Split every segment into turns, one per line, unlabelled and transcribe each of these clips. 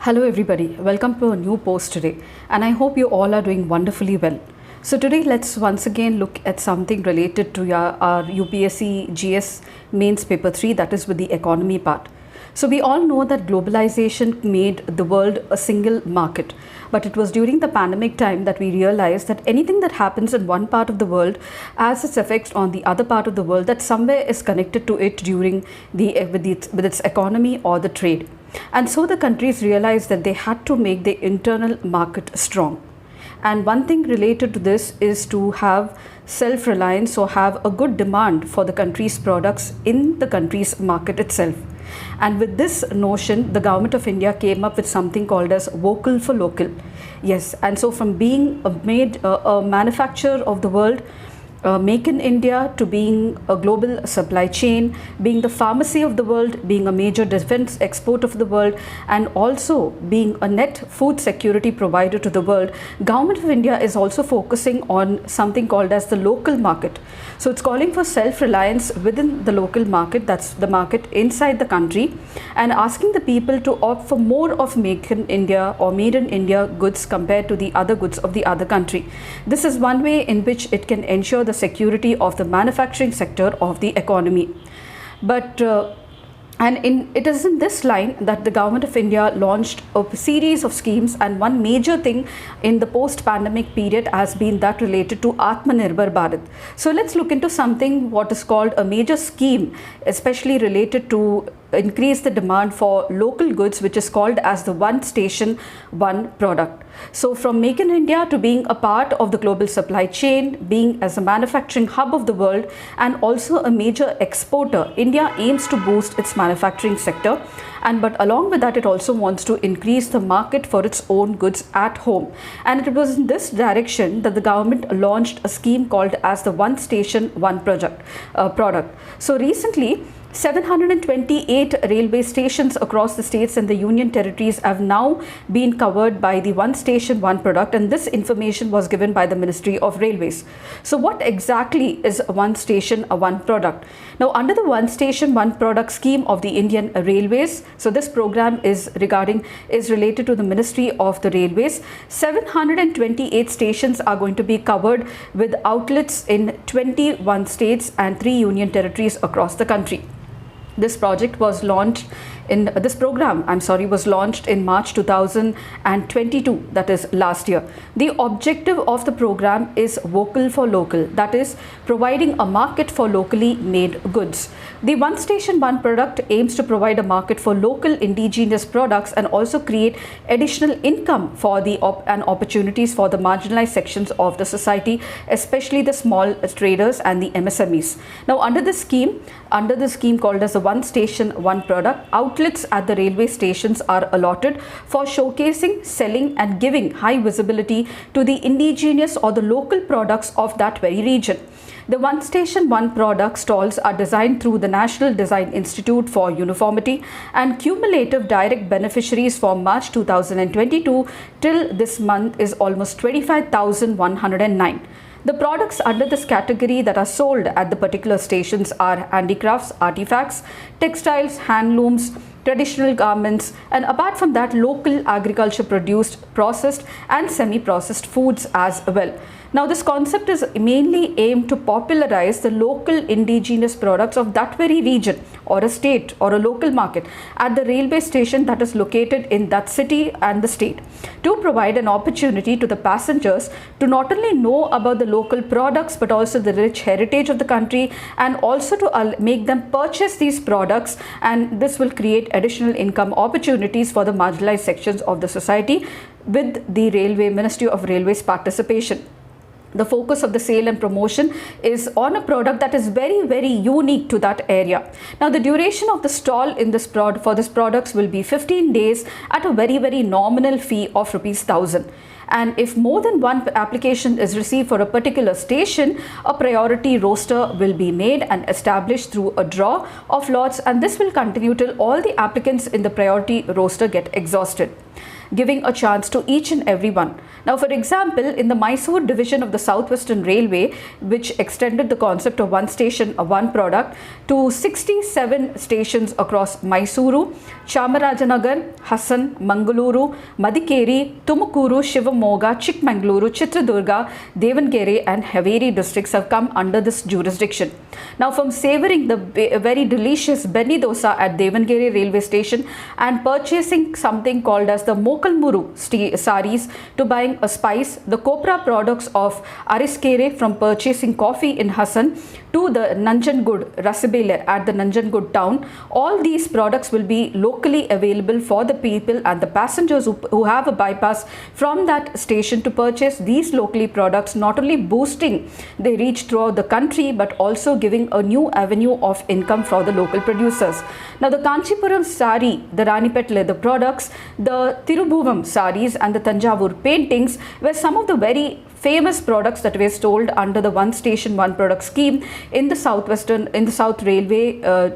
Hello everybody, welcome to a new post today, and I hope you all are doing wonderfully well. So today let's once again look at something related to our UPSC GS mains paper 3, that is with the economy part. So we all know that globalization made the world a single market, but it was during the pandemic time that we realized that anything that happens in one part of the world has its effects on the other part of the world, that somewhere is connected to it during with its economy or the trade. And so the countries realized that they had to make the internal market strong. And one thing related to this is to have self-reliance or have a good demand for the country's products in the country's market itself. And with this notion, the government of India came up with something called as vocal for local. Yes, and so from being a manufacturer of the world, make in India, to being a global supply chain, being the pharmacy of the world, being a major defense export of the world, and also being a net food security provider to the world, Government of India is also focusing on something called as the local market. So it's calling for self-reliance within the local market, that's the market inside the country, and asking the people to opt for more of make in India or made in India goods compared to the other goods of the other country. This is one way in which it can ensure the security of the manufacturing sector of the economy. But it is in this line that the Government of India launched a series of schemes, and one major thing in the post-pandemic period has been that related to Atmanirbhar Bharat. So let's look into something what is called a major scheme, especially related to increase the demand for local goods, which is called as the one station, one product. So from Make in India to being a part of the global supply chain, being as a manufacturing hub of the world, and also a major exporter, India aims to boost its manufacturing sector. But along with that, it also wants to increase the market for its own goods at home. And it was in this direction that the government launched a scheme called as the One Station, One Product. So recently, 728 railway stations across the states and the union territories have now been covered by the One Station, One Product, and this information was given by the Ministry of Railways. So what exactly is One Station, One Product? Now, under the One Station, One Product scheme of the Indian Railways, so this program is related to the Ministry of the Railways. 728 stations are going to be covered with outlets in 21 states and 3 union territories across the country. This project was launched was launched in March 2022, that is last year. The objective of the program is vocal for local, that is providing a market for locally made goods. The One Station, One Product aims to provide a market for local indigenous products and also create additional income for and opportunities for the marginalized sections of the society, especially the small traders and the MSMEs. Now, under the scheme called as the One Station, One Product, outlets at the railway stations are allotted for showcasing, selling, and giving high visibility to the indigenous or the local products of that very region. The One Station, One Product stalls are designed through the National Design Institute for Uniformity, and cumulative direct beneficiaries for March 2022 till this month is almost 25,109. The products under this category that are sold at the particular stations are handicrafts, artifacts, textiles, handlooms, traditional garments, and apart from that, local agriculture produced, processed, and semi-processed foods as well. Now, this concept is mainly aimed to popularize the local indigenous products of that very region or a state or a local market at the railway station that is located in that city and the state, to provide an opportunity to the passengers to not only know about the local products but also the rich heritage of the country, and also to make them purchase these products, and this will create additional income opportunities for the marginalized sections of the society with the Ministry of Railways participation. The focus of the sale and promotion is on a product that is very, very unique to that area. Now, the duration of the stall in this for this products will be 15 days at a very, very nominal fee of ₹1,000. And if more than one application is received for a particular station, a priority roster will be made and established through a draw of lots, and this will continue till all the applicants in the priority roster get exhausted. giving a chance to each and everyone. Now, for example, in the Mysore division of the Southwestern Railway, which extended the concept of one station, one product, to 67 stations across Mysuru, Chamarajanagar, Hassan, Mangaluru, Madikeri, Tumakuru, Shivamoga, Chikmagaluru, Chitradurga, Davangere and Haveri districts have come under this jurisdiction. Now, from savoring the very delicious Benny Dosa at Davangere railway station and purchasing something called as the Mokalmuru saris to buying a spice, the copra products of Ariskere from purchasing coffee in Hassan to the Nanjangud Rasibele at the Nanjangud town, all these products will be locally available for the people and the passengers who have a bypass from that station to purchase these locally products, not only boosting their reach throughout the country but also giving a new avenue of income for the local producers. Now, the Kanchipuram sari, the Ranipet leather products, the Tirubhuvam saris and the Tanjavur paintings were some of the very famous products that were sold under the one station one product scheme in the South Railway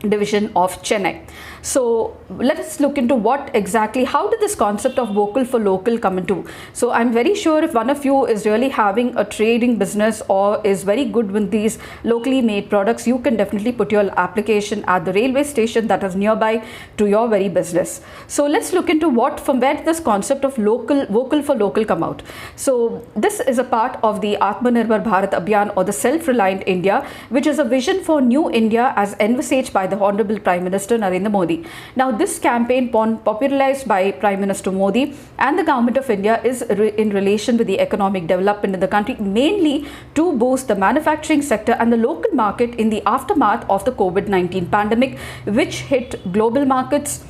division of Chennai. So let us look into how did this concept of vocal for local come into. So I'm very sure if one of you is really having a trading business or is very good with these locally made products, you can definitely put your application at the railway station that is nearby to your very business. So let's look into from where did this concept of vocal for local come out. So this is a part of the Atmanirbhar Bharat Abhiyan, or the Self-Reliant India, which is a vision for new India as envisaged by the Honorable Prime Minister Narendra Modi. Now, this campaign popularized by Prime Minister Modi and the Government of India is in relation with the economic development in the country, mainly to boost the manufacturing sector and the local market in the aftermath of the COVID-19 pandemic, which hit global markets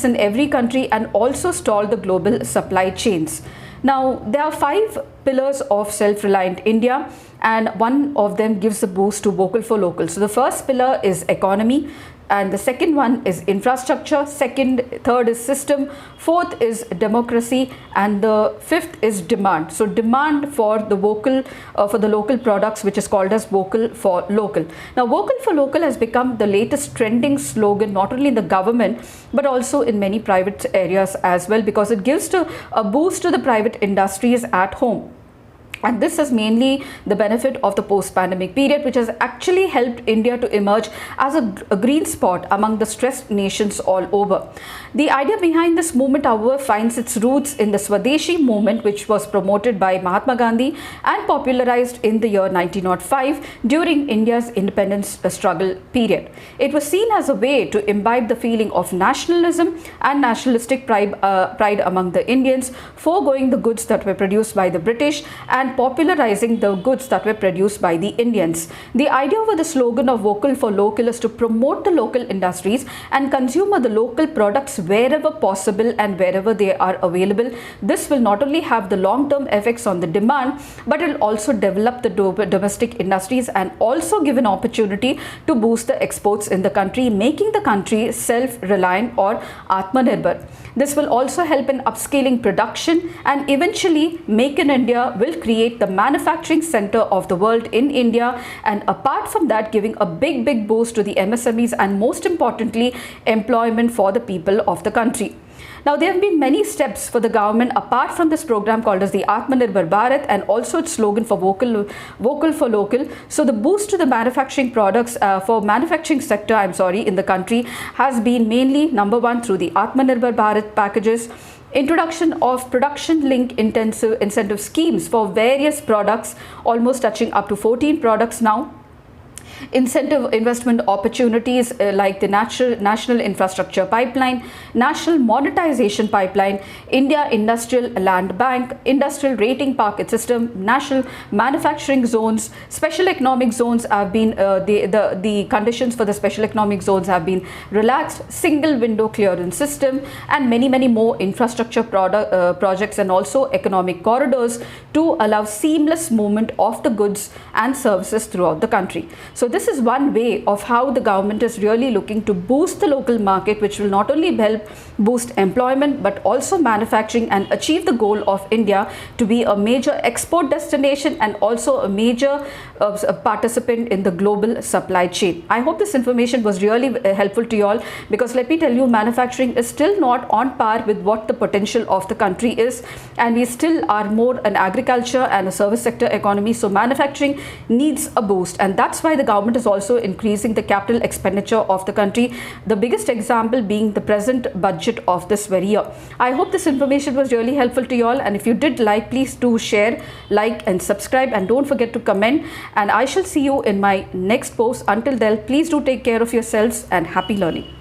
in every country and also stalled the global supply chains. Now, there are 5 pillars of Self-Reliant India, and one of them gives a boost to vocal for local. So the first pillar is economy, and the second one is infrastructure, third is system, fourth is democracy, and the fifth is demand. So demand for the local products, which is called as vocal for local. Now, vocal for local has become the latest trending slogan not only in the government but also in many private areas as well, because it gives a boost to the private industries at home. And this is mainly the benefit of the post-pandemic period, which has actually helped India to emerge as a green spot among the stressed nations all over. The idea behind this movement, however, finds its roots in the Swadeshi movement, which was promoted by Mahatma Gandhi and popularized in the year 1905 during India's independence struggle period. It was seen as a way to imbibe the feeling of nationalism and nationalistic pride among the Indians, foregoing the goods that were produced by the British and popularizing the goods that were produced by the Indians. The idea over the slogan of vocal for local is to promote the local industries and consumer the local products wherever possible and wherever they are available. This will not only have the long-term effects on the demand, but it will also develop the domestic industries and also give an opportunity to boost the exports in the country, making the country self-reliant or Atmanirbhar. This will also help in upscaling production, and eventually Make in India will create the manufacturing center of the world in India, and apart from that, giving a big boost to the MSMEs and most importantly employment for the people of the country. Now, there have been many steps for the government apart from this program called as the Atmanirbhar Bharat and also its slogan for vocal for local. So the boost to the manufacturing sector in the country has been mainly number one through the Atmanirbhar Bharat packages, introduction of production link intensive incentive schemes for various products, almost touching up to 14 products now. Incentive investment opportunities like the National Infrastructure Pipeline, National Monetization Pipeline, India Industrial Land Bank, Industrial Rating Market System, National Manufacturing Zones, Special Economic Zones have been, the conditions for the Special Economic Zones have been relaxed, Single Window Clearance System, and many more infrastructure projects and also economic corridors to allow seamless movement of the goods and services throughout the country. So this is one way of how the government is really looking to boost the local market, which will not only help boost employment but also manufacturing and achieve the goal of India to be a major export destination and also a major participant in the global supply chain. I hope this information was really helpful to you all, because let me tell you, manufacturing is still not on par with what the potential of the country is, and we still are more an agriculture and a service sector economy. So manufacturing needs a boost, and that's why the government is also increasing the capital expenditure of the country, the biggest example being the present budget of this very year. I hope this information was really helpful to you all, and if you did like, please do share, like and subscribe, and don't forget to comment, and I shall see you in my next post. Until then, please do take care of yourselves and happy learning.